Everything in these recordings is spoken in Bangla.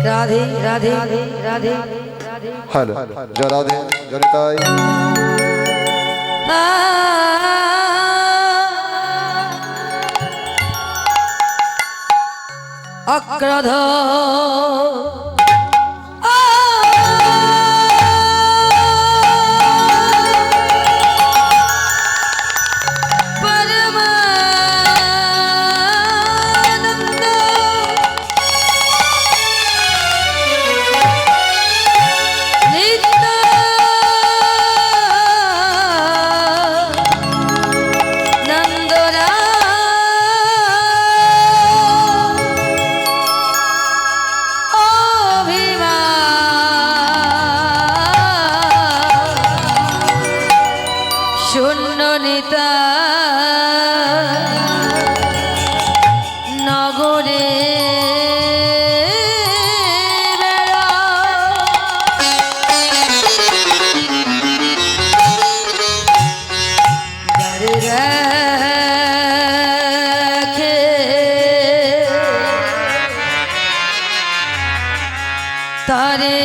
राधे राधे राधे हेलो जय राधे जनिताई अक्रोध নগরে তারে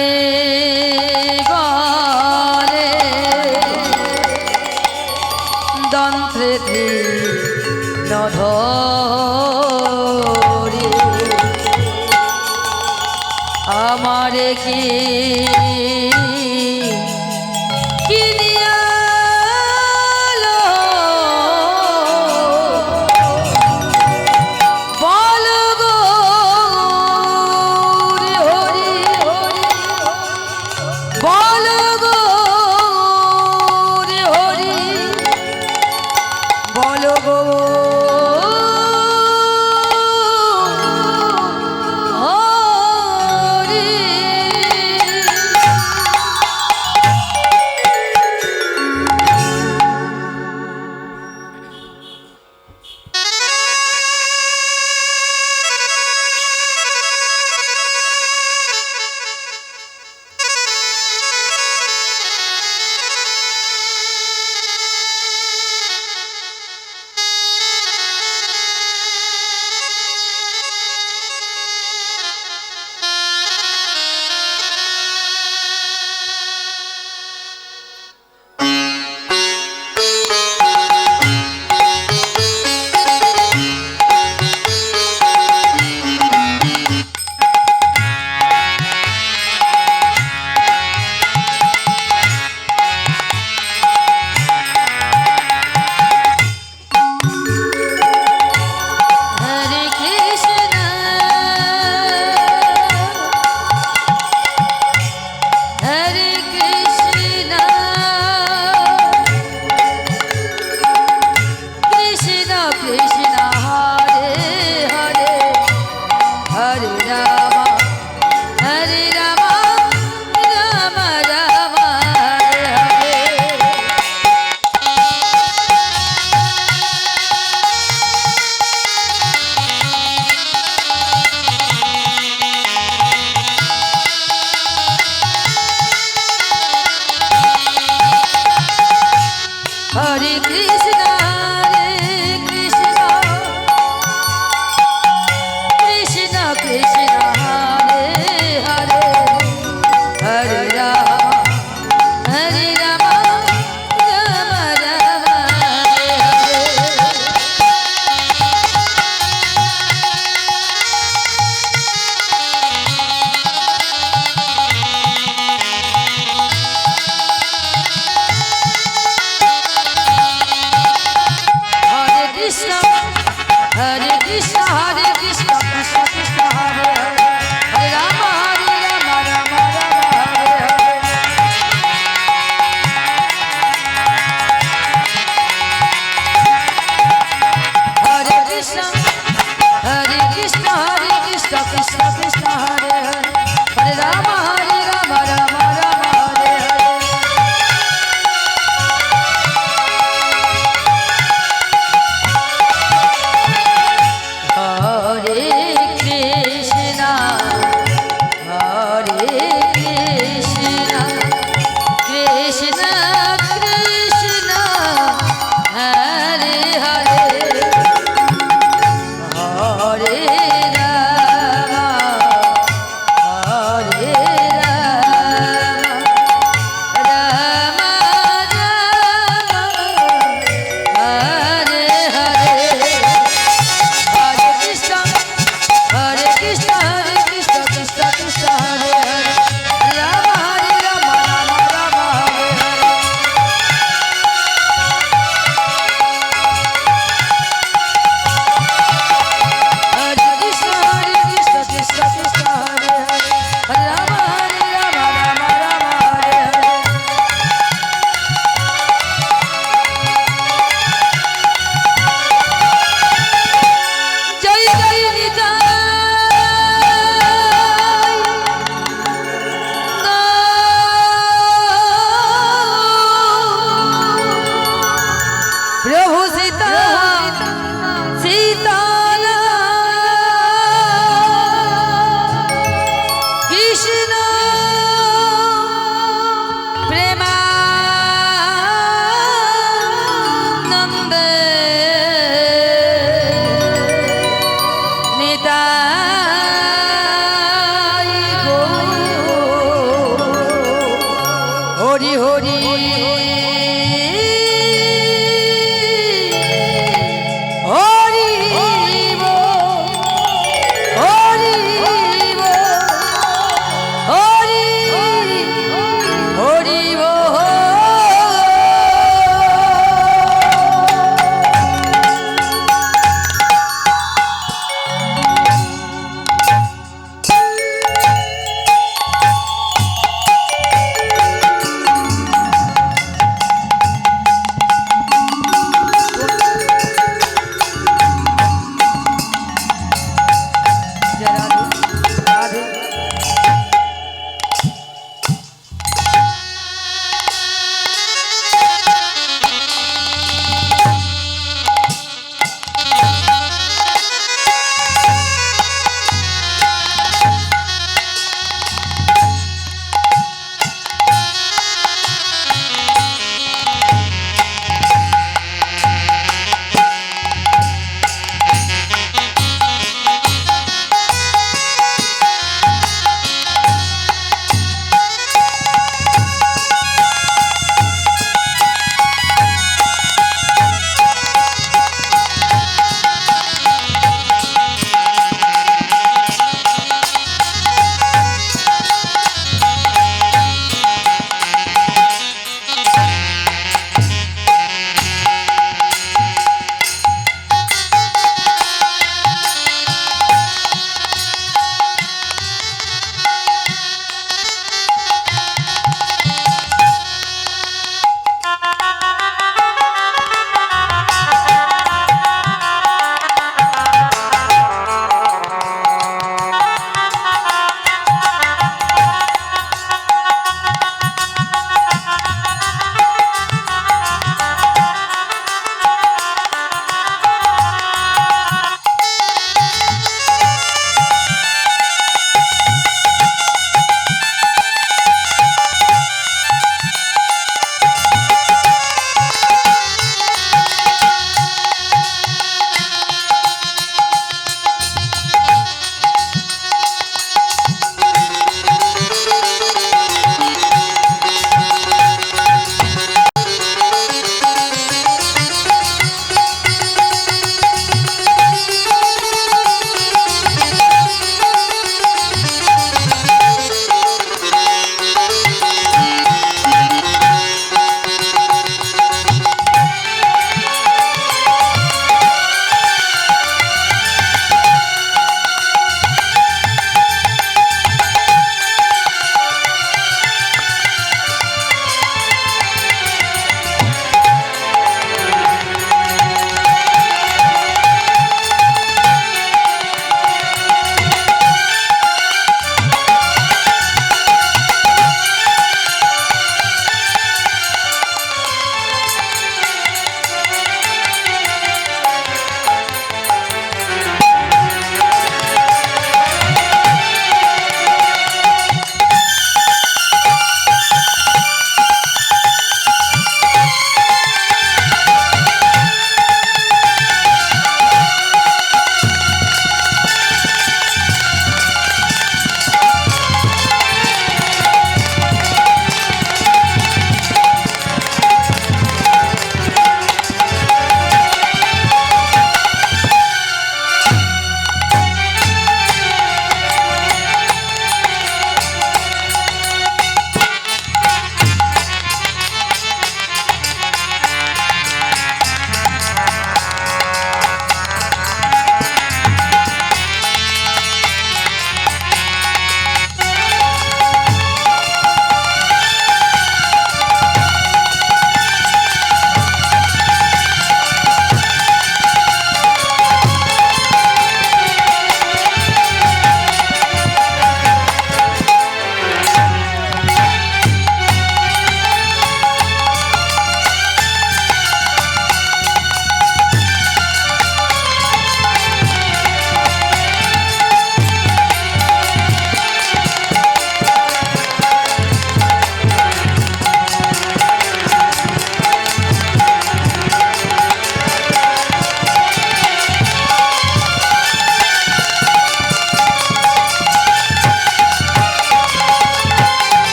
গলে দন্ত্রে নধরে আমারে কি Hare Krishna Krishna Krishna Hare Hare Hare Rama Hare Rama Rama Rama Hare Krishna Hare Krishna Hare Krishna Krishna Krishna Hare Hare Hare Rama Rama Rama Hare Hare Hare Krishna Hare Krishna Hare Krishna Krishna Krishna Hare Hare Hare Rama Rama Rama Hare Hare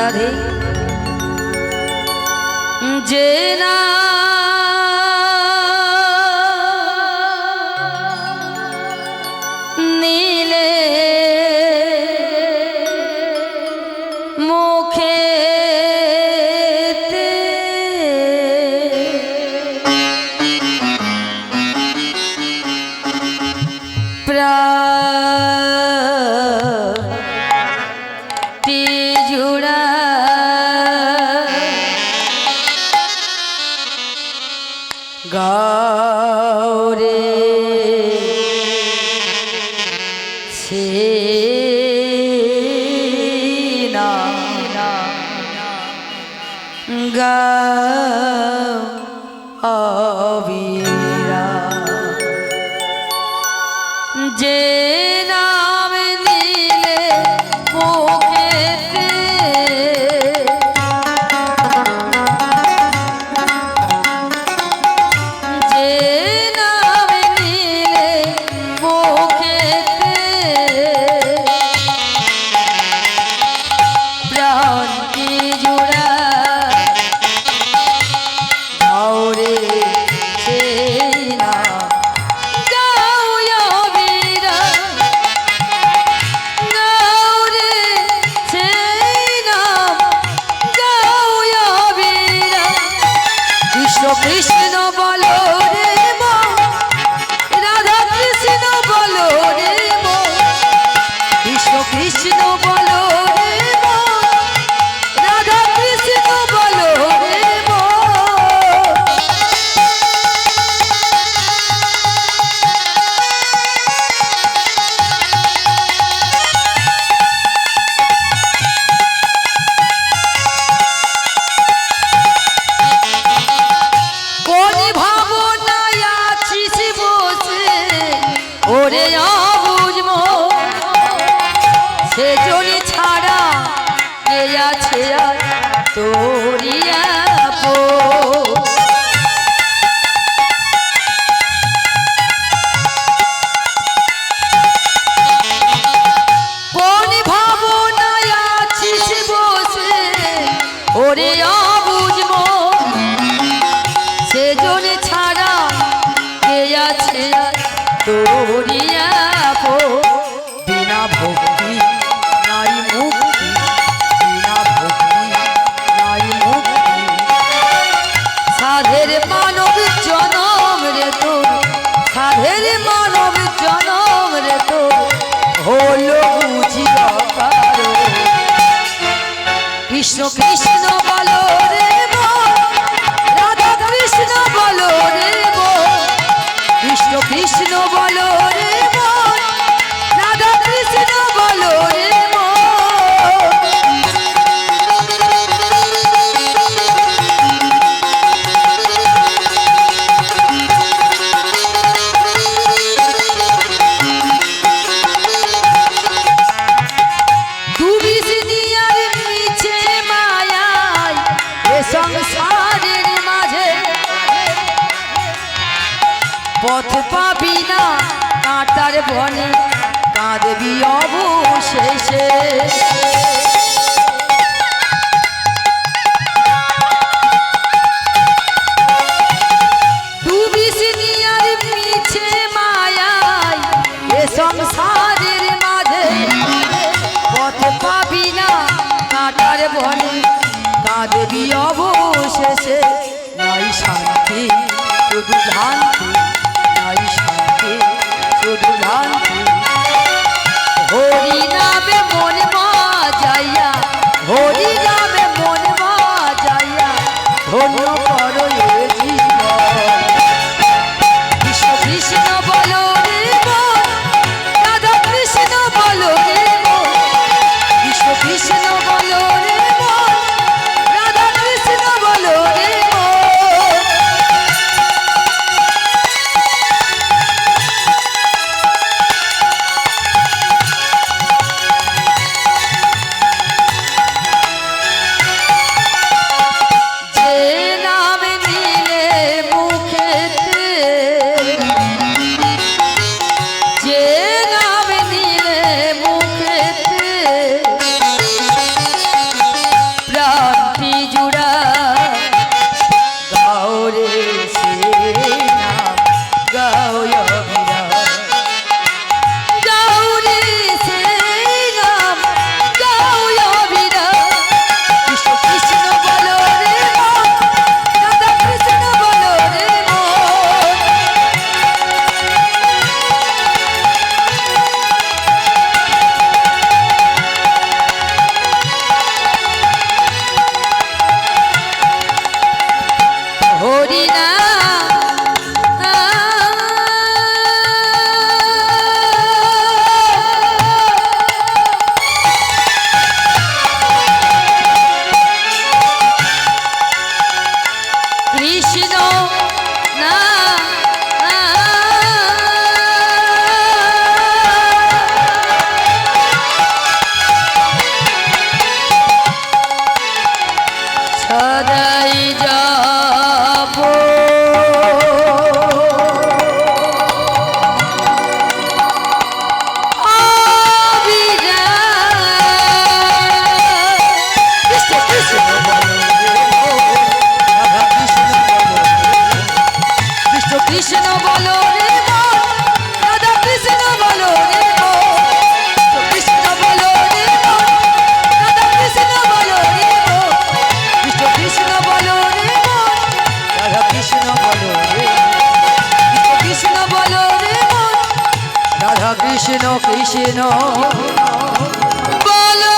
Radhe যে না নীলে মুখেতে প্রাণটি জুড়া গৌরে ছে না অবিরা যে নাম নিলে মুখেতে যে নাম নিলে মুখেতে প্রাণটি জুড়া গৌরে সেই নাম কৃষ্ণ বলো রে মন রাধা কৃষ্ণ বলো রে মন কৃষ্ণ কৃষ্ণ বলো রে মন রাধা কৃষ্ণ বলো রে ওরে বুঝবো সেজনি ছাড়া কে আছে আর তোরিয়া কোন ভাবনায় আছিস বসে ওরে বুঝবো সেজনি ছাড়া কে আছে আর তোরিয়া বিনা ভক্তি নাই মুক্তি বিনা ভক্তি নাই মুক্তি সাধের মানব জনম রে তোর সাধের মানব জনম রে তোর হলো বুঝিয়া পারো কৃষ্ণ কৃষ্ণ বলো রে মন রাধা কৃষ্ণ বলো রে মন কৃষ্ণ কৃষ্ণ বলো রে মন রাধা কৃষ্ণ বলো রে দুবিশ দিয়ার মিছে মায়ায় এ সংসারের মাঝে পথ পাবি না কাঁটার বনে কাঁদবি অবশেষে দুবিশ দিয়ার মিছে মায়ায় এ সংসারের মাঝে পথ পাবি না কাঁটার বনে কাঁদবি অবশেষে নাই শান্তি শুধু ভ্রান্তি নাই শান্তি শুধু ভ্রান্তি হরি নামে মন রাধা কৃষ্ণ কৃষ্ণ বলো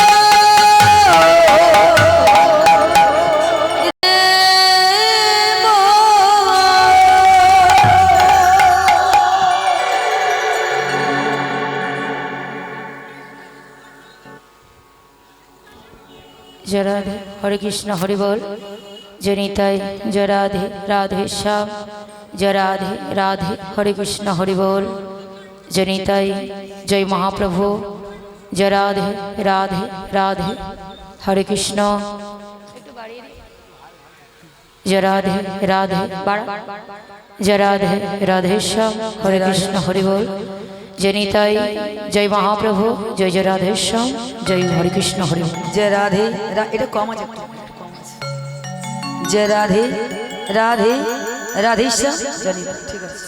जय राधे हरे कृष्ण हरि बोल जय निताई जय राधे राधे श्याम जय राधे राधे हरे कृष्ण हरि बोल जय निताई जय महाप्रभु जय राधे राधे राधे हरे कृष्ण जय राधे राधे जय राधे राधे श्याम हरे कृष्ण हरि बोल जय निताई जय महाप्रभु जय जय राधे श्याम जय हरे कृष्ण हरि बोल जय राधे এটা কম আছে जय राधे राधे राधे श्याम জানি ঠিক আছে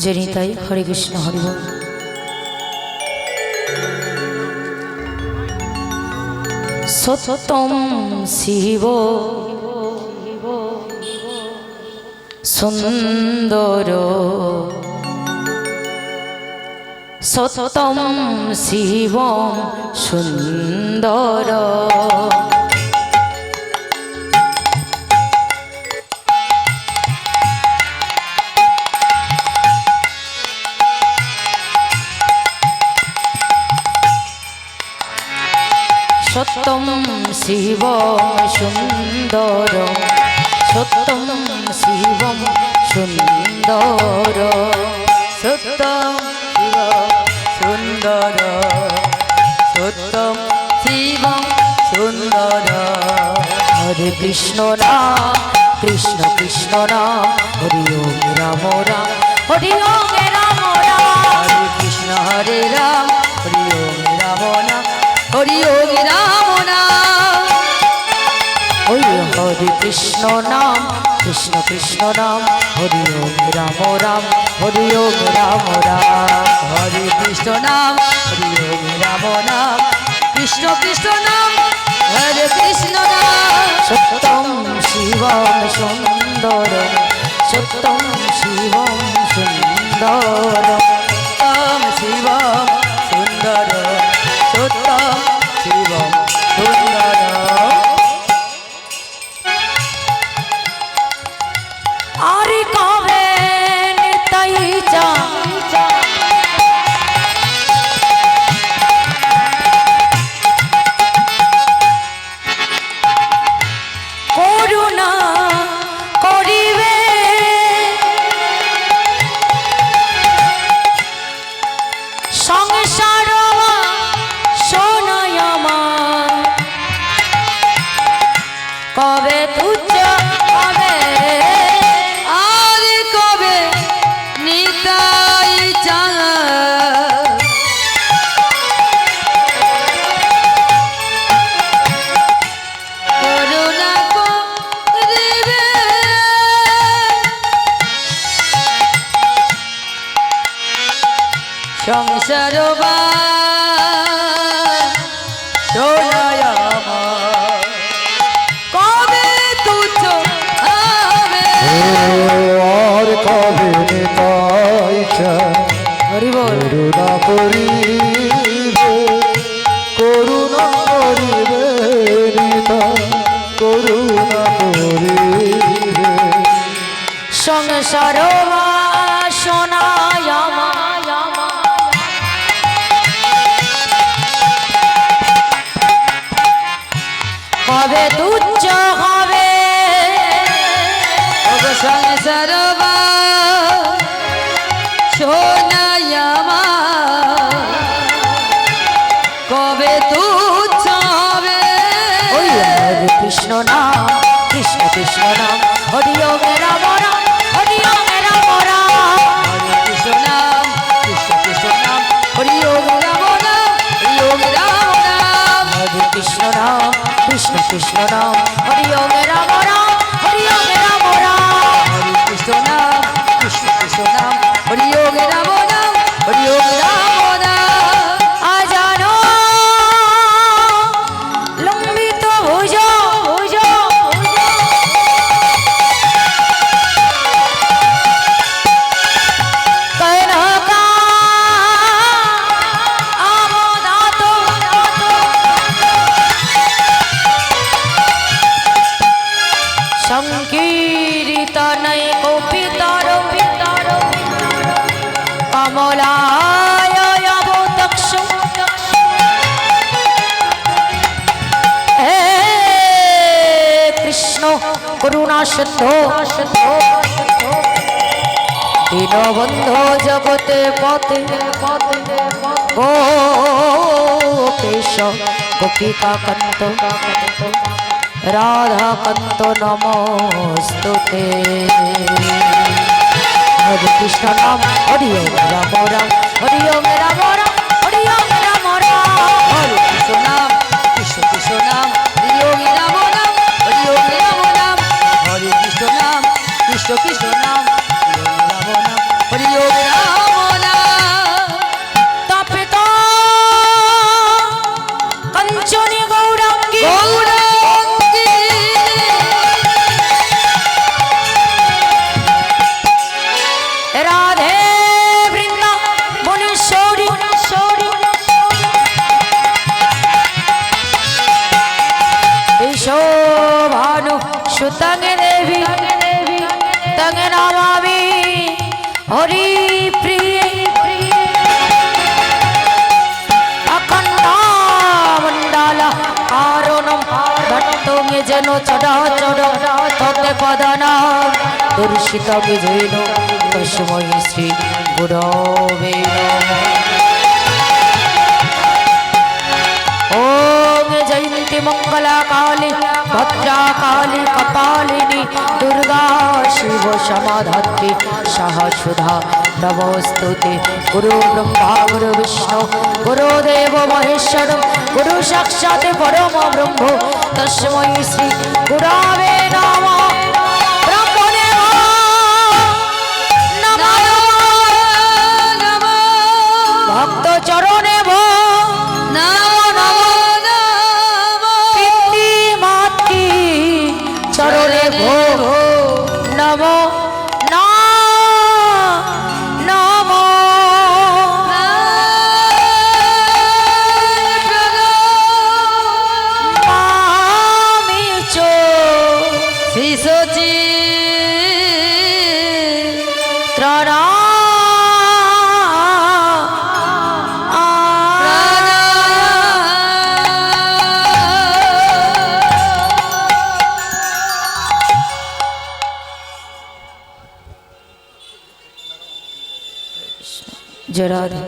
जय निताई हरे कृष्ण हरि बोल सत्यम शिव सुंदर सत्यम शिव सुंदर सत्यम शिव सुंदर सत्यम शिव सुंदर সত্যম শিব সুন্দর সত্যম শিবম সুন্দর हरे कृष्ण नाम कृष्ण कृष्ण नाम हरि ओम राम राम हरि ओम राम राम हरे कृष्ण हरे राम हरि ओम राम नाम हरि ओम राम नाम हरे कृष्ण नाम कृष्ण कृष्ण नाम हरि ओम राम राम हरि ओम राम राम हरे कृष्ण नाम हरि ओम राम नाम कृष्ण कृष्ण नाम हरे कृष्ण नाम सत्यम शिवम सुंदर सत्यम शिवम सुंदर सत्यम शिवम सुंदर सत्यम शिवम सुंदर आरे कवे निताई जा করুণা করিবে সংসার শোনায় আমার কবে তুচ্ছ হবে আর কবে নিতাই চাঁদ করুণা করিবে সংসার শোনায় আমার কবে তুচ্ছ হবে আর কবে নিতাই চাঁদ হরি বল করুণা করিবে করুণা করিবে নিতাই করুণা করিবে সংসার শোনায় কবে তুচ্ছ হবে সংসার শোনায় আমার কবে তুচ্ছ হবে ওই হরে কৃষ্ণ নাম কৃষ্ণ কৃষ্ণ নাম হরি ওম রাম রাম হরি ওম রাম করুণা সিন্ধু দীনবন্ধু জগতে পথে গোপেশ গোপিকা কান্ত রাধা কান্ত নমস্তুতে। হরে কৃষ্ণ নাম হরি ওম রাম রাম হরি ওম রাম রাম হরি ওম রাম রাম। হরে কৃষ্ণ নাম কৃষ্ণ কৃষ্ণ নাম হরি ওম রাম নাম হরি ওম রাম নাম। হরে কৃষ্ণ নাম কৃষ্ণ কৃষ্ণ নাম হরি ওম রাম নাম হরি ওম রাম নাম। তপিত কঞ্চনী গৌরাঙ্গী গৌরাঙ্গী রাধে বৃন্দাবনেশ্বরী ভানু সুতঙ্গে দেবী তঙ্গে নমামি হরি প্রিয়ে অখণ্ডামণ্ডলা কারণম দত্তমে যেন চরাচর ততে পদনা দর্শিতম যেন তস্मै শ্রী গুরবে নমঃ। ওম জয়ন্তি মঙ্গলা কালী ভদ্রা কালী কপালিনী দুর্গা শিব সমাধাত্রী সহসুধা নমস্তুতে। গুরু ব্রহ্মা গুরু বিষ্ণু গুরুদেব মহেশ্বর গুরু সাক্ষাৎ পরম ব্রহ্ম তস্मै শ্রী গুরবে নমঃ। ব্রহ্মণে নমঃ ভক্ত চরণে চরণে ভো নম নম। আমি চো শিশচি ত্ররা জরাধে।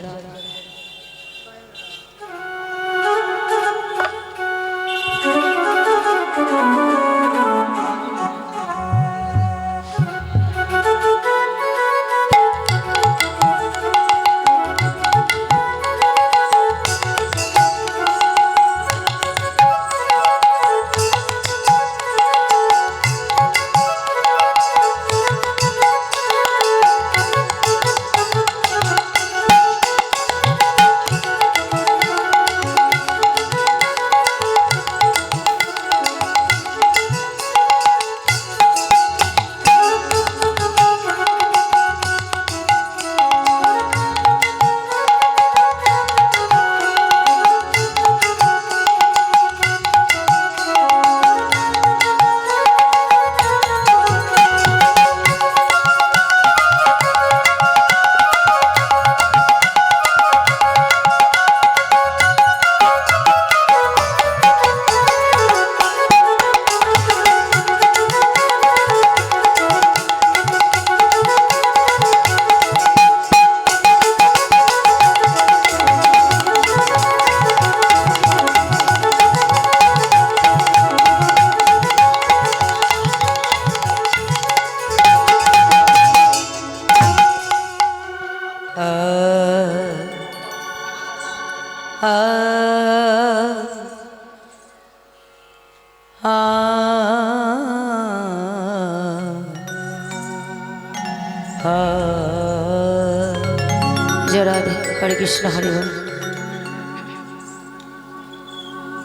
जय राधे हरे कृष्ण हरि बोल।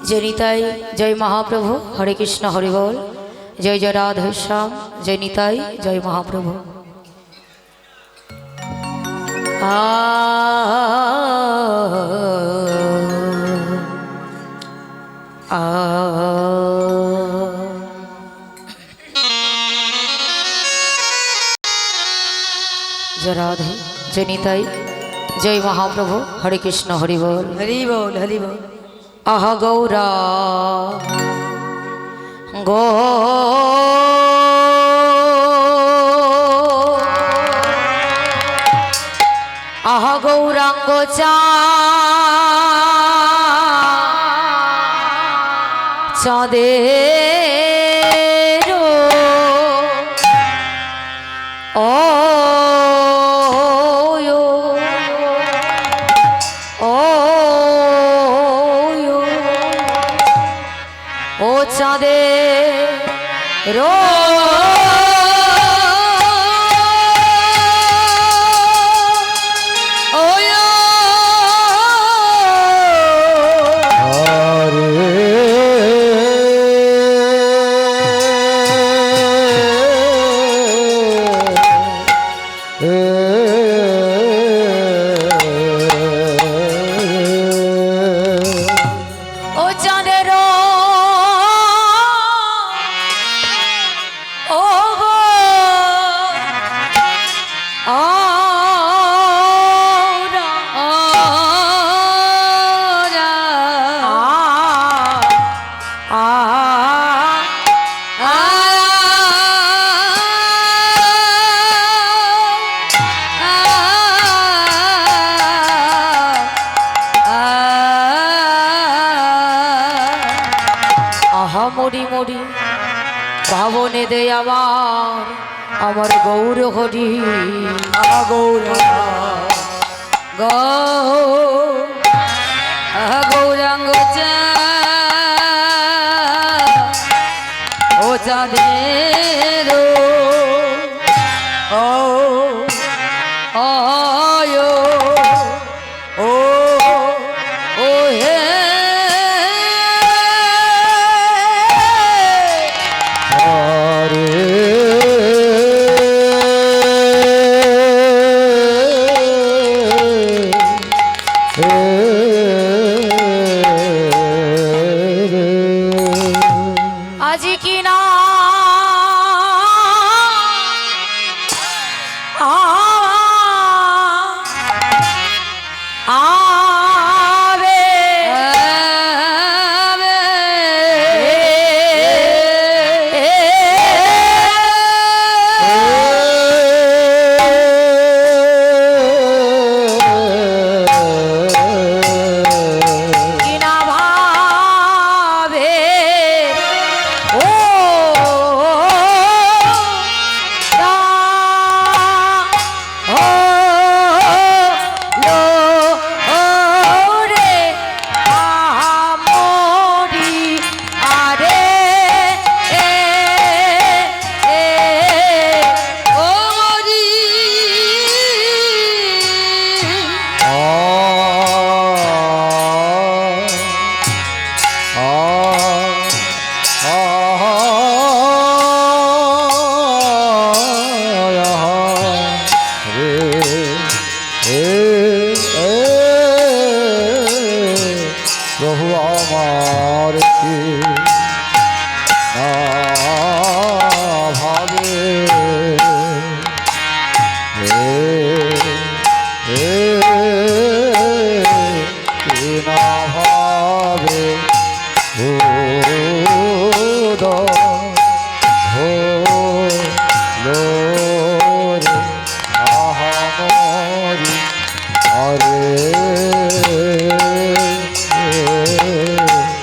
जय निताई जय महाप्रभु हरे कृष्ण हरि बोल। जय जय राधे श्याम जय निताई जय महाप्रभु। जय राधे जय निताई जय महाप्रभु हरे कृष्ण हरि बोल। हरि बोल हरि बोल। आह गौरा गो আহা গৌরাঙ্গ চাঁদের ও ও চাঁদের ও চাঁদের ও গো আহা মরি মরি ভাবনে দে আমার গৌর হরি গৌরাঙ্গ ও চাঁদের ও আয়ো ও ও হে আজি কি না আবে কিনা ভাবে ও দা ও লো ও রে আমরি আরে এ ও মরি প্রভু আমার কি না ভাবে কি না ভাবে আহামরি আরে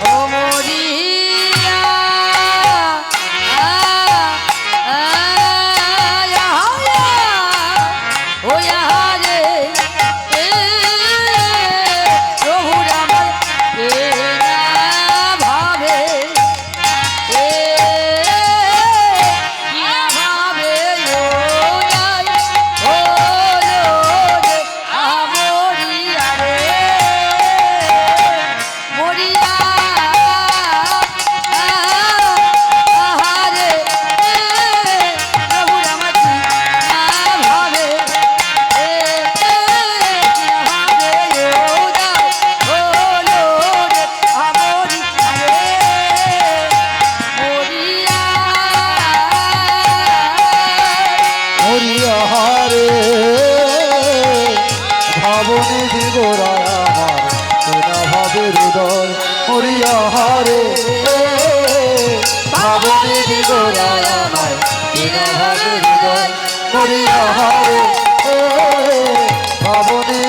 ও মরিয়া ও রে প্রভু আমার ভাবে ভাবে ও মরিয়া রে মরিয়া আহারে প্রভু আমার ভাবে ভাবে ও রে আমরি রে মরিয়া হরিয়াহারে ভাবনে দিগোরায় আমার কেনা ভাবে হৃদয় হরিয়াহারে ভাবনে দিগোরায় আমার কেনা ভাবে হৃদয় হরিয়াহারে ভাবনে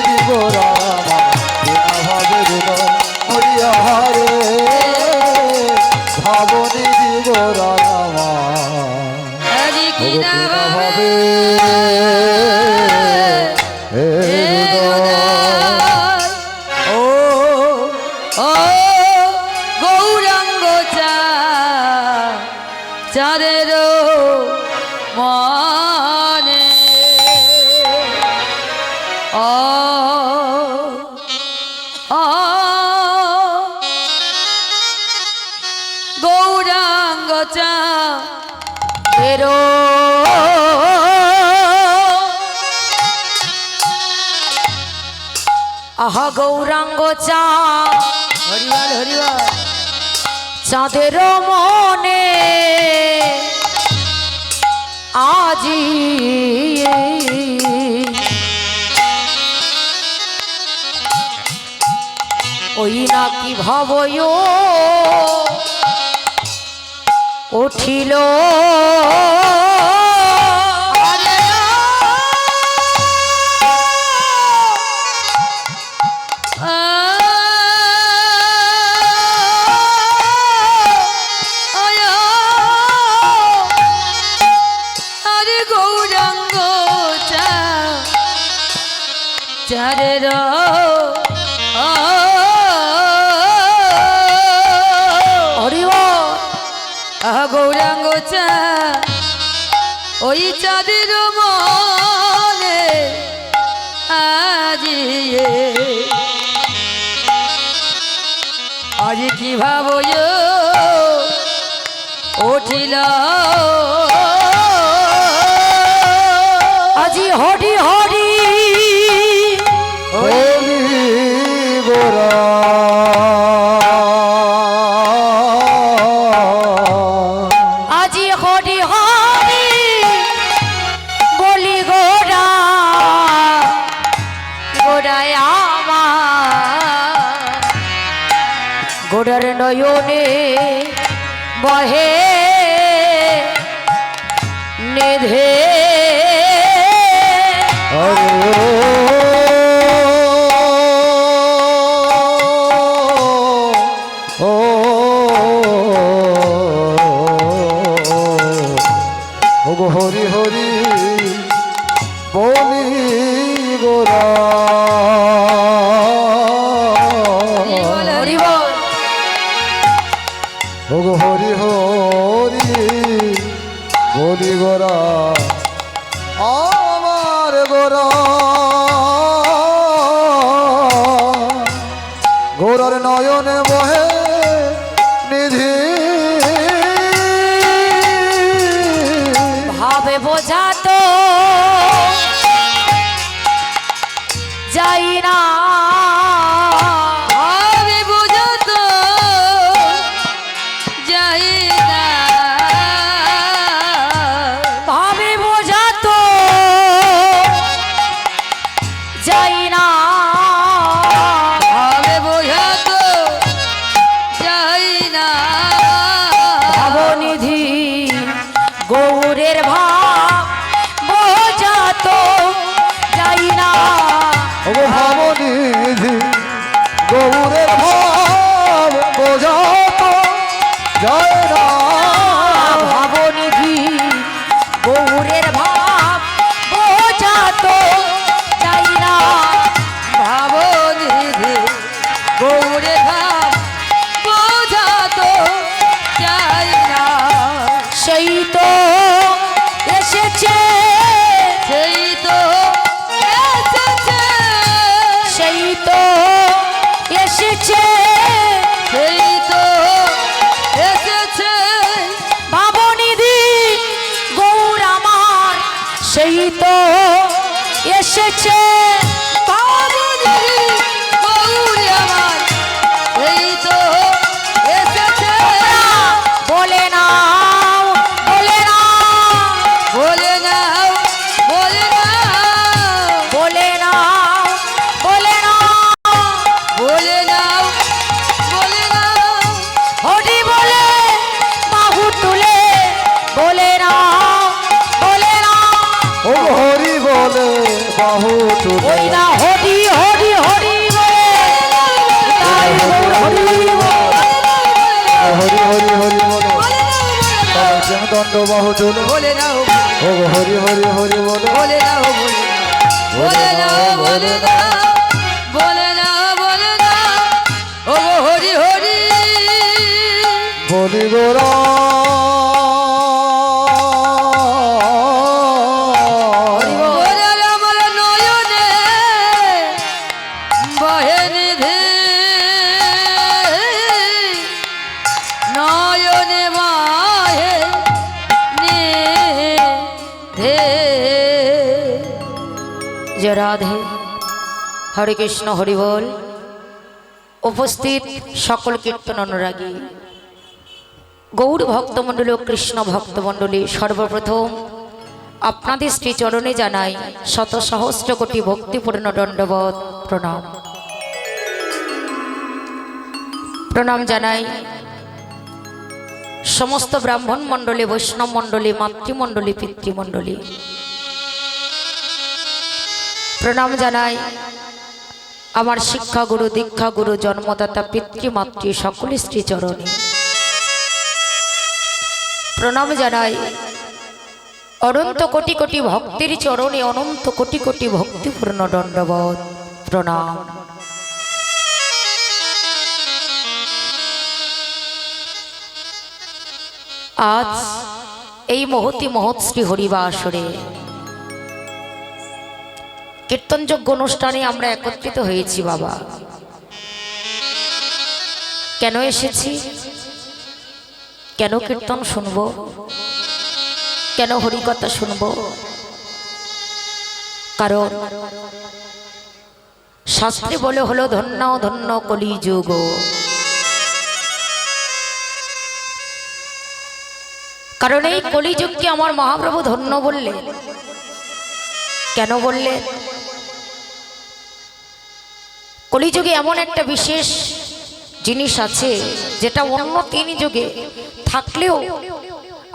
হে হৃদয়। ও ও গৌরাঙ্গ চাঁদের মনে ও গৌরাঙ্গ চাঁদের আহা গৌরাঙ্গ হরিবল হরিবল চাঁদের মনে আজি ওই নাকি ভাবয় উঠিল চাঁদের হরিব গৌরাঙ্গ ওই চাঁদের মনে আজি আজ কি ভাবো উঠিল আজি হরি হরি হরি গোরা আজি হরি হরি বলি গোরা গোরায় আমার গোরার নয়নে বহে নিধে ও গো হরি হরি বলি গোরা হরি বল ও গো হরি হরি বলি গোরা আমার গোরা গোরার নয়নে বহে নিধি ভাবে বোঝাতো যাই না ভাবে বুঝতো যাই না ভাবে বোঝাতো যাই না ভাবে বুঝতো যাই না ভাবনিধি গৌরের ভাব বোঝাতো যাই না ও ভাবনিধি গৌরের ভাব বোঝাতো যায় না ভাবনিধি গৌরের ভাব বোঝাতো যাই না ভাবো নিধি গৌরে ভাব বোঝাতো যাই না সেই তো এসেছে সেই তো এসেছে সেই তো এসেছে সেই তো এসেছে ভাবনিধি গৌর আমার সেই তো এসেছে ভাবো নিধি গৌরে আমার সেই তো এসেছে বলে নাও বলে নাও বলে নাও বলে নাও বলে নাও বলে নাও বলে নাও বলে নাও হরি বলে বাহু তুলে বলে নাও বলে নাও ও হরি বলে বাহু তুলে ওই না হরি হরি হরি বলে তাই গৌর হরি বলে হরি হরি হরি বলে প্রেম দণ্ড বাহু তুলে বলে নাও ও হরি হরি হরি বলে বলে নাও বলে নাও বলে নাও বলে না বলে না বলে না ও হরি হরি বলি গোরা ওরে আমার নয়নে বহে নিধি নয়নে বহে নিধি জয় রাধে হরে কৃষ্ণ হরি বল। উপস্থিত সকল কীর্তন অনুরাগী গৌর ভক্তমণ্ডলী ও কৃষ্ণ ভক্তমণ্ডলী, সর্বপ্রথম আপনাদের শ্রীচরণে জানাই শত সহস্র কোটি ভক্তিপূর্ণ দণ্ডবত প্রণাম। প্রণাম জানাই সমস্ত ব্রাহ্মণ মণ্ডলী, বৈষ্ণব মণ্ডলী, মাতৃমণ্ডলী, পিতৃমণ্ডলী। প্রণাম জানাই আমার শিক্ষাগুরু, দীক্ষাগুরু, জন্মদাতা পিতৃমাতৃ সকল শ্রীচরণে। প্রণাম জানাই অনন্ত কোটি কোটি ভক্তের চরণে, অনন্ত কোটি কোটি ভক্তিপূর্ণ দণ্ডবত প্রণাম। আজ এই মহতি মহৎশ্রী হরিবাসরে কীর্তনযোগ্য অনুষ্ঠানে আমরা একত্রিত হয়েছি বাবা। কেন এসেছি? কেন কীর্তন শুনবো? কেন হরিকথা শুনবো? কারণ শাস্ত্রে বলে হলো ধন্য ধন্য কলিযুগ। কারণ এই কলিযুগকে আমার মহাপ্রভু ধন্য বললেন। কেন বললেন? কলিযুগে এমন একটা বিশেষ জিনিস আছে যেটা অন্য তিন যুগে থাকলেও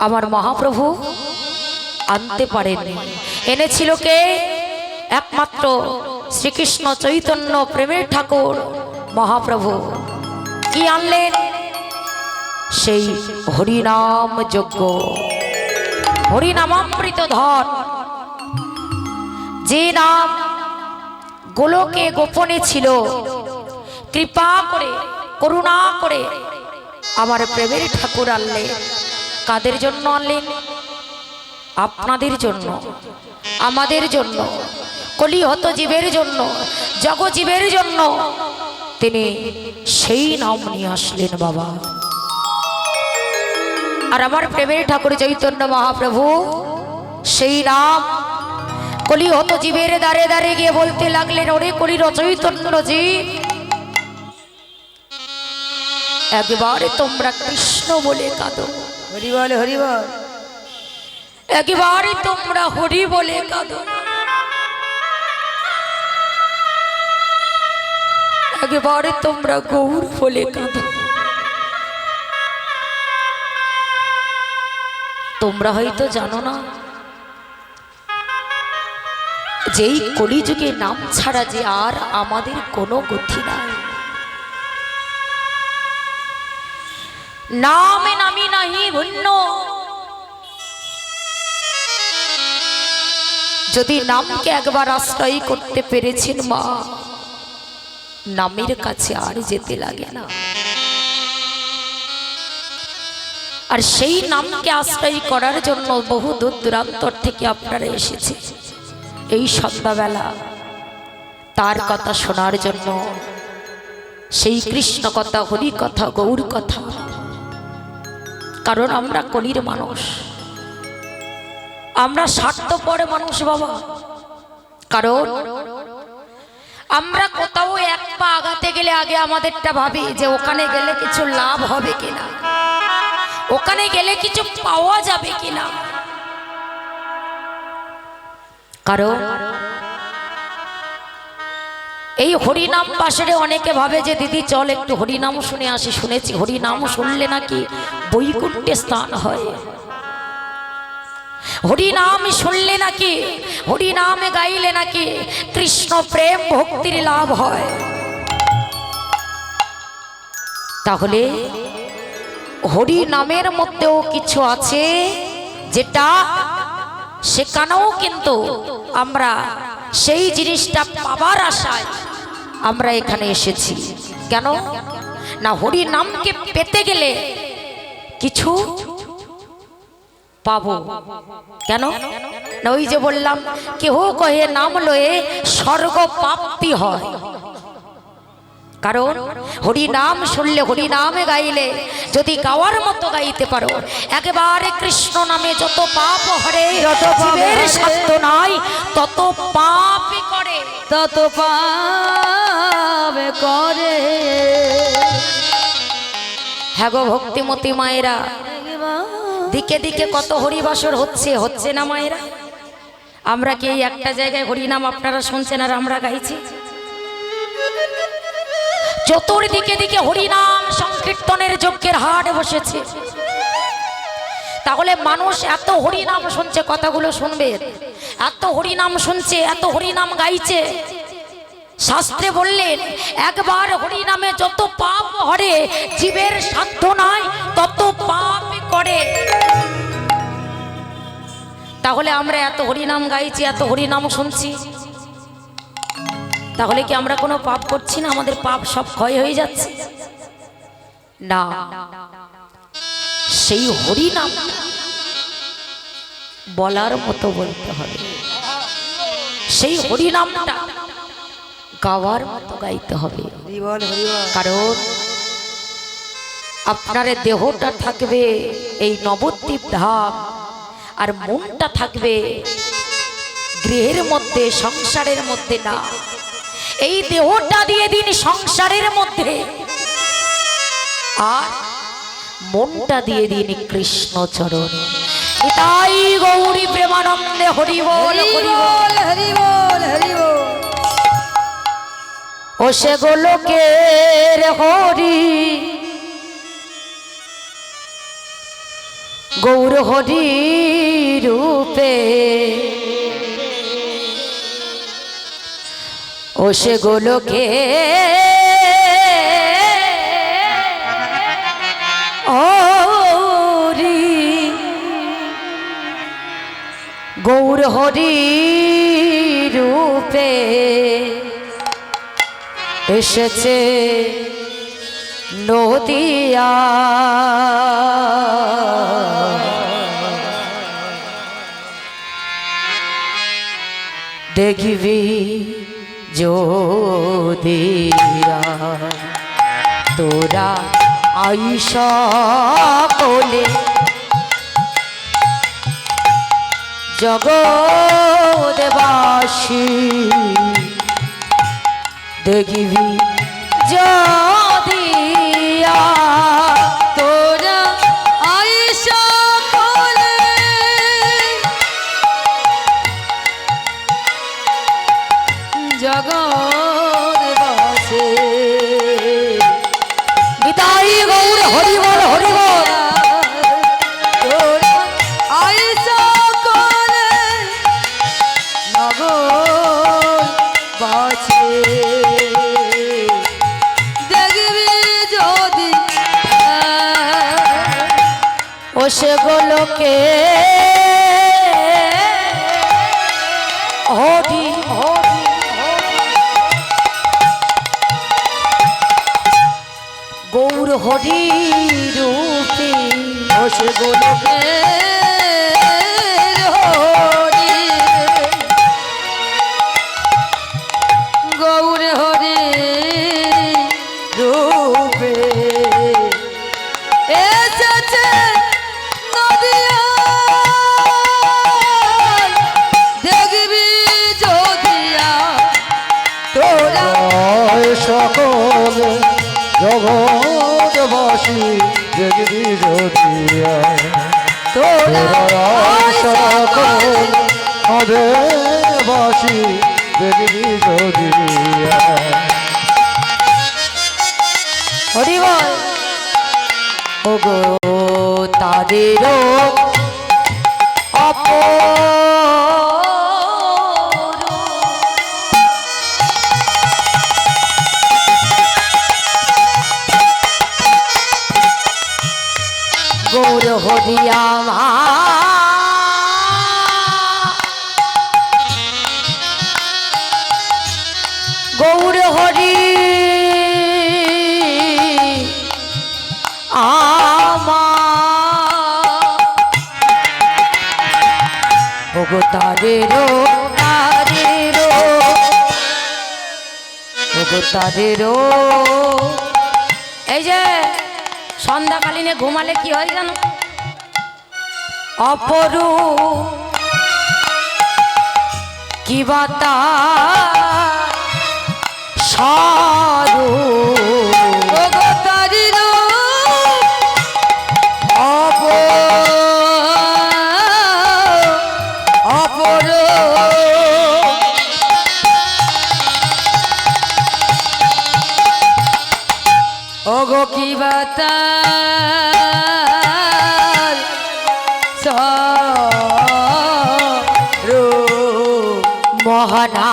আমার মহাপ্রভু আনতে পারেননি। এনেছিল কে? একমাত্র শ্রীকৃষ্ণ চৈতন্য প্রেমের ঠাকুর মহাপ্রভু। কি আনলেন? সেই হরিনাম যজ্ঞ, হরিনামামৃত ধন, যে নাম গোলকে গোপনে ছিল, কৃপা করে করুণা করে আমার প্রেমের ঠাকুর আনলেন। কাদের জন্য আনলেন? আপনাদের জন্য, আমাদের জন্য, কলিহত জীবের জন্য, জগজীবের জন্য তিনি সেই নাম নিয়ে আসলেন বাবা। আর আমার প্রেমের ঠাকুর চৈতন্য মহাপ্রভু সেই নাম কলিহত জীবের দ্বারে দ্বারে গিয়ে বলতে লাগলেন, ওরে কলির চৈতন্য জীব, একবারে তোমরা কৃষ্ণ বলে কাঁদো। হরি বল হরি বল। একবারে তোমরা হরি বলে কাঁদো। একবারে তোমরা গৌর বলে কাঁদো। তোমরা হয়তো জানো না, যেই কলিযুগে নাম ছাড়া যে আর আমাদের কোনো গতি নাই। নামে নামি নাহি ধন্য। যদি নামকে একবার আশ্রয় করতে পেরেছেন মা, নামের কাছে আর যেতে লাগে না। আর সেই নামকে আশ্রয় করার জন্য বহু দূর দূরান্তর থেকে আপনারা এসেছে এই সন্ধ্যাবেলা তার কথা শোনার জন্য। সেই কৃষ্ণ কথা, হরি কথা, গৌর কথা। কারণ আমরা কলির মানুষ, আমরা স্বার্থপর মানুষ বাবা। কারণ আমরা কোথাও এক পা আগাতে গেলে আগে আমাদেরটা ভাবি যে ওখানে গেলে কিছু লাভ হবে কিনা, ওখানে গেলে কিছু পাওয়া যাবে কিনা। কারণ এই হরিনাম পাশে অনেকে ভাবে যে দিদি চল একটু হরিনাম শুনে আসি। শুনেছি হরিনাম শুনলে নাকি বৈকুণ্ঠে স্থান হয়, হরিনাম শুনলে নাকি, হরিনামে গাইলে নাকি কৃষ্ণ প্রেম ভক্তির লাভ হয়। তাহলে হরি নামের মধ্যেও কিছু আছে যেটা সেখানেও কিন্তু আমরা সেই জিনিসটা পাবার আশায় আমরা এখানে এসেছি। কেন না, হরি নামকে পেতে গেলে কিছু পাবো। কেন না, ওই যে বললাম, কেহ কহে নাম লয়ে স্বর্গ প্রাপ্তি হয়। কারণ হরি নাম শুনলে, হরি নামে গাইলে, যদি গাওয়ার মতো গাইতে পারো, একেবারে কৃষ্ণ নামে যত পাপ হরে, যত জীবের পাপ সাধ্য নাই তত পাপই করে। তত পাপ করে। হ্যাঁ গো ভক্তিমতী মায়েরা, দিকে দিকে কত হরিবাসর হচ্ছে, হচ্ছে না মায়েরা? আমরা কি এই একটা জায়গায় হরিনাম আপনারা শুনছেন আর আমরা গাইছি? চতুর্দিকে দিকে হরিনাম সংকীর্তনের যজ্ঞের হাট বসেছে। তাহলে মানুষ এত হরিনাম শুনছে, কথাগুলো শুনবে, এত হরিনাম শুনছে, এত হরিনাম গাইছে। শাস্ত্রে বললেন, একবার হরিনামে যত পাপ হরে, জীবের সাধ্য নাই তত পাপ করে। তাহলে আমরা এত হরিনাম গাইছি, এত হরিনাম শুনছি, তাহলে কি আমরা কোনো পাপ করছি না? আমাদের পাপ সব ক্ষয় হয়ে যাচ্ছে না? সেই হরিনাম বলার মতো বলতে হবে, সেই হরিনামটা গাওয়ার মতো গাইতে হবে। কারণ আপনার দেহটা থাকবে এই নবদ্বীপ ধাম, আর মনটা থাকবে গৃহের মধ্যে, সংসারের মধ্যে না। এই দেহটা দিয়ে দিন সংসারের মধ্যে, আর মনটা দিয়ে দিন কৃষ্ণ চরণে। নিতাই গৌরী প্রেমানন্দে হরি বল, হরি বল, হরি বল, হরি বল। ও সে গোলকের হরি, গৌর হরি রূপে, ও সে গোলকে হরি, গৌর হরি রূপে এসেছে নদিয়া। দেখবি যদিয়া তোরা আইসা কোলে, জগৎবাসী দেখবি যদিয়া তোরা আইসা কোলে, জগৎবাসী। নিতাই গৌর হরি বল, হরি বল। তোরা আইসা কোলে, জগৎবাসী। দেখবি যদি ও সে গোলকে হরি হরি, গৌর হরি রূপে, ও সে গোলকে হরি, গৌর হরি রূপে এসেছে নদিয়া। দেখবি যদিয়া তোরা সকল জগৎবাসী দেখবি যদিয়া, তোরা সকল নদেবাসী দেখবি যদিয়া। হরি বল। ও গো তাদেরও গৌর হরিয়া গৌর হরি ওগো তারেরো তারেরো ওগো তারেরো। এই যে সন্ধ্যাকালীনে ঘুমালে কি হয় জানো? অপরু কি বাতা সারু ওগো তারিরো অপর ওগো কি বাতা সারু মোহনা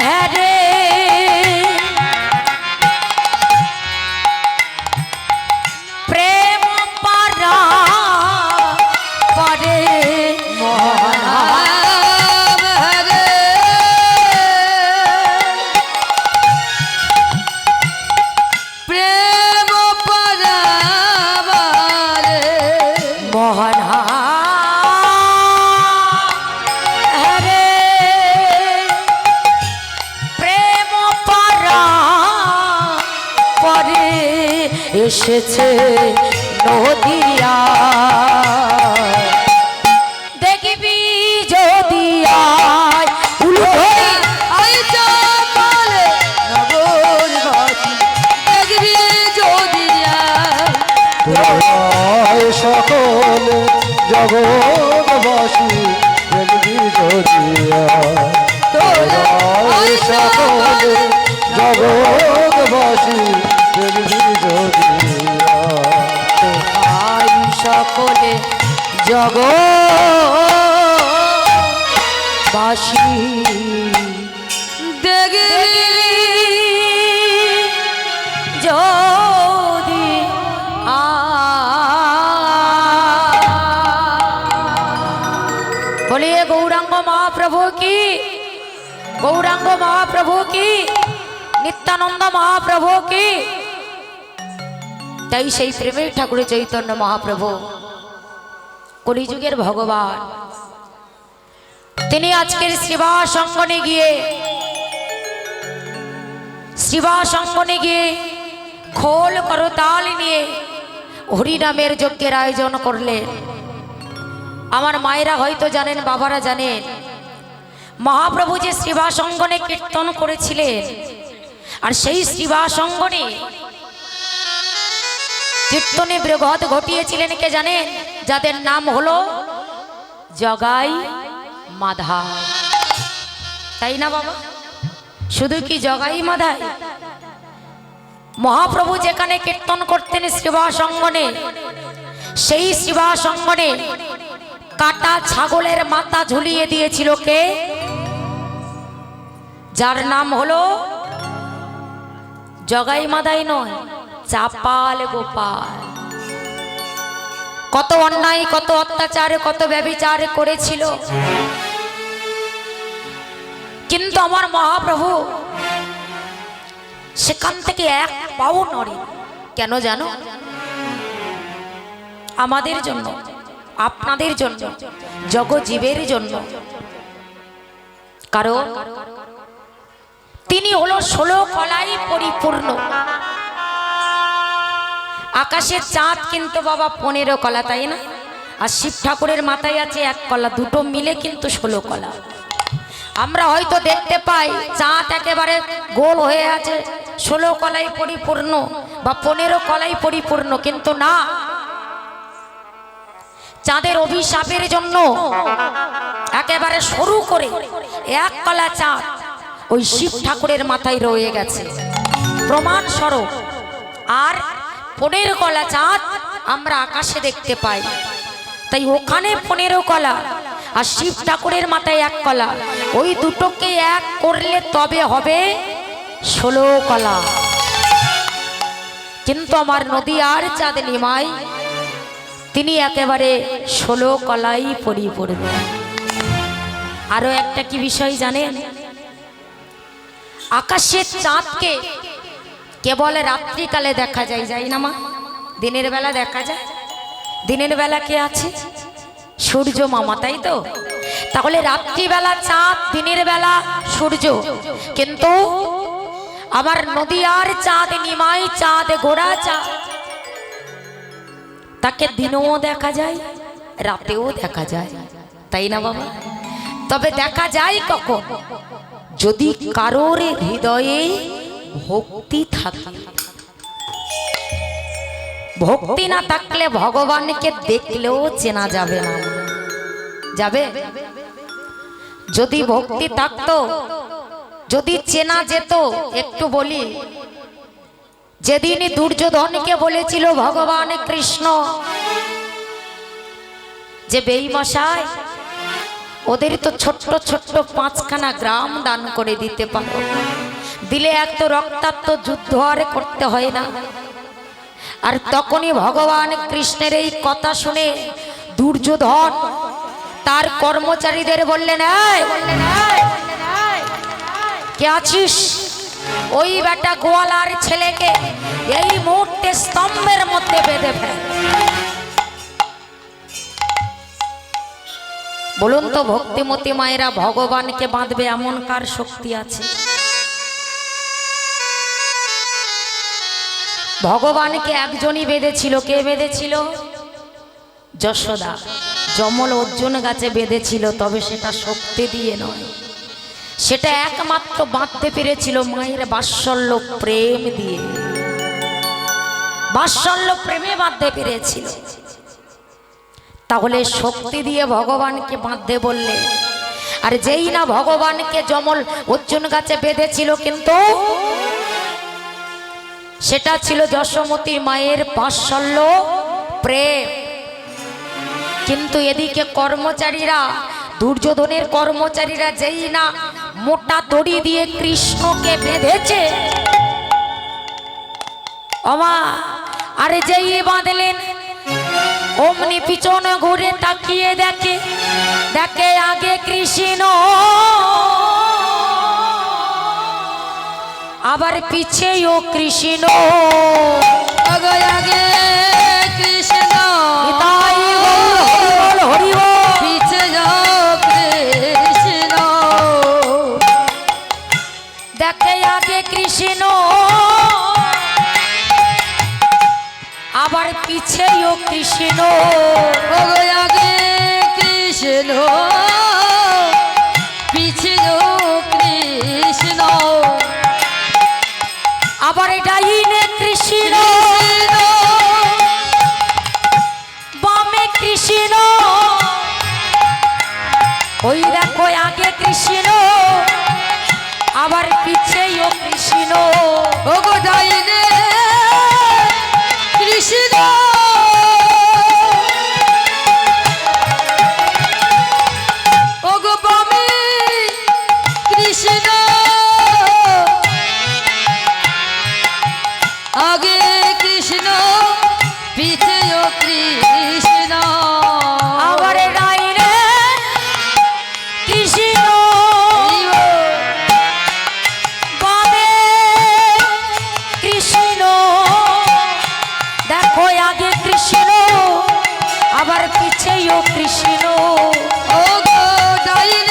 হরে প্রেম পারা পরে মোহনা প্রেম পরাবারে মোহনা হরে প্রেম পারা পরে এসেছে নদিয়া দেখবি যদি আয় উলুধরি আই চলে নগরবাসী দেখবি যদি তোরাই সকলে জগৎবাসী দেখবি যদিয়া, তোরাই সকলে জগৎবাসী দেখবি যদিয়া। আই সকলে জগৎবাসী দেখবি যদি বলিए गौरांग महाप्रभु की, गौरांग महाप्रभु की, नित्यानंद महाप्रभु की। তাই সেই প্রেমের ঠাকুর চৈতন্য মহাপ্রভু কলিযুগের ভগবান, তিনি আজকের শ্রীবাস অঙ্গনে গিয়ে খোল করতাল নিয়ে হরিনামের যজ্ঞের আয়োজন করলেন। আমার মায়েরা হয়তো জানেন, বাবারা জানেন, মহাপ্রভু যে শ্রীবাস অঙ্গনে কীর্তন করেছিলেন, আর সেই শ্রীবাস অঙ্গনে কীর্তনে বৃহৎ ঘটিয়েছিলেন কে জানেন? যাদের নাম হলো জগাই মাধাই, তাই না বাবা? শুধু কি জগাই মাধাই? মহাপ্রভু যেখানে কীর্তন করতেন শ্রীবাস অঙ্গনে, সেই শ্রীবাস অঙ্গনে কাটা ছাগলের মাথা ঝুলিয়ে দিয়েছিল কে? যার নাম হলো জগাই মাধাই নয়, চাপাল গোপাল। কত অন্যায়, কত অত্যাচার, কত ব্যভিচার করেছিল, কিন্তু আমার মহাপ্রভু সেখান থেকে এক পাও নড়ে। কেন জানো? আমাদের জন্য, আপনাদের জন্য, জগজীবের জন্য। কারণ তিনি হলো 16 কলায় পরিপূর্ণ। আকাশের চাঁদ কিন্তু বাবা 15 কলা, তাই না? আর শিব ঠাকুরের মাথায় আছে 1 কলা, দুটো মিলে কিন্তু 16 কলা। আমরা হয়তো দেখতে পাই চাঁদ একেবারে গোল হয়ে আছে, 16 কলায় পরিপূর্ণ বা 15 কলায় পরিপূর্ণ, কিন্তু না, চাঁদের অভিশাপের জন্য একেবারে সরু করে 1 কলা চাঁদ ওই শিব ঠাকুরের মাথায় রয়ে গেছে প্রমাণ স্বরূপ। আর 15 কলা চাঁদ আমরা আকাশে দেখতে পাই, তাই ওখানে 15 কলা আর শিব ঠাকুরের মাথায় 1 কলা, ওই দুটোকে এক করলে তবে হবে 16 কলা। কিন্তু আমার নদিয়ার চাঁদ নিমাই তিনি একেবারে 16 কলাই পরিপূর্ণ। আরো একটা কি বিষয় জানেন? আকাশের চাঁদকে কেবল রাত্রিকালে দেখা যায়, যাই না মা? দিনের বেলা দেখা যায়? দিনের বেলা কে আছে? সূর্য মামা, তাই তো? তাহলে রাত্রিবেলা চাঁদ, দিনের বেলা সূর্য। কিন্তু আমার নদিয়ার চাঁদ, নিমাই চাঁদ, গোড়া চাঁদ, তাকে দিনেও দেখা যায়, রাতেও দেখা যায়, তাই না বাবা? তবে দেখা যায় কখন? যদি কারোর হৃদয়ে ভক্তি থাকে। ভক্তি না থাকলে ভগবানকে দেখলেও চেনা যাবে না। যাবে? যদি ভক্তি থাকতো, যদি চেনা যেত। একটু বলি, যেদিন দুর্যোধনকে বলেছিল ভগবান কৃষ্ণ যে বেঈমশাই, ওদের তো ছোট্ট ছোট্ট 5খানা গ্রাম দান করে দিতে পারো, দিলে এত রক্তাক্ত যুদ্ধ আর করতে হয় না। আর তখনই ভগবান কৃষ্ণের এই কথা শুনে দুর্যোধন তার কর্মচারীদের বললেন, কে আছিস? ওই বেটা গোয়ালার ছেলেকে এই মুহূর্তে স্তম্ভের মধ্যে বেঁধে ফেল। বলুন তো ভক্তিমতী মায়েরা, ভগবানকে বাঁধবে এমন কার শক্তি আছে? ভগবানকে একজনই বেঁধেছিল। কে বেঁধেছিল? যশোদা যমল অর্জুন গাছে বেঁধেছিল, তবে সেটা শক্তি দিয়ে নয়, সেটা একমাত্র বাঁধতে পেরেছিল মায়ের বাৎসল্য প্রেম দিয়ে। বাৎসল্য প্রেমে বাঁধতে পেরেছিল। তাহলে শক্তি দিয়ে ভগবানকে বাঁধতে বললে, আর যেই না ভগবানকে যমল অর্জুন গাছে বেঁধেছিল, কিন্তু সেটা ছিল যশোমতী মায়ের বাৎসল্য প্রেম। কিন্তু এদিকে কর্মচারীরা, দুর্যোধনের কর্মচারীরা যেই না মোটা দড়ি দিয়ে কৃষ্ণকে বেঁধেছে, ওমা, আরে যেই বাঁধলেন, অমনি পিছনে ঘুরে তাকিয়ে দেখে, দেখে আগে কৃষ্ণ, আবার পিছেও কৃষ্ণ। আগে আগে কৃষ্ণ, নিতাই গৌর হরি বল। পিছে যাও কৃষ্ণ। দেখে আগে কৃষ্ণ, আবার পিছেও কৃষ্ণ। আগে আগে কৃষ্ণ, পিছে যাও কৃষ্ণ। আবার ডাইনে কৃষ্ণ, বামে কৃষ্ণ। ওই দেখো আগে কৃষ্ণ, আবার পিছেও কৃষ্ণ। ওগো ডাইনে কৃষ্ণ, ওগো বামে কৃষ্ণ। আগে কৃষ্ণ, পিছেও কৃষ্ণ। আবার ডাইনে কৃষ্ণ, বামে কৃষ্ণ। দেখো আগে কৃষ্ণ, আবার পিছেও কৃষ্ণ। ওগো ডাইনে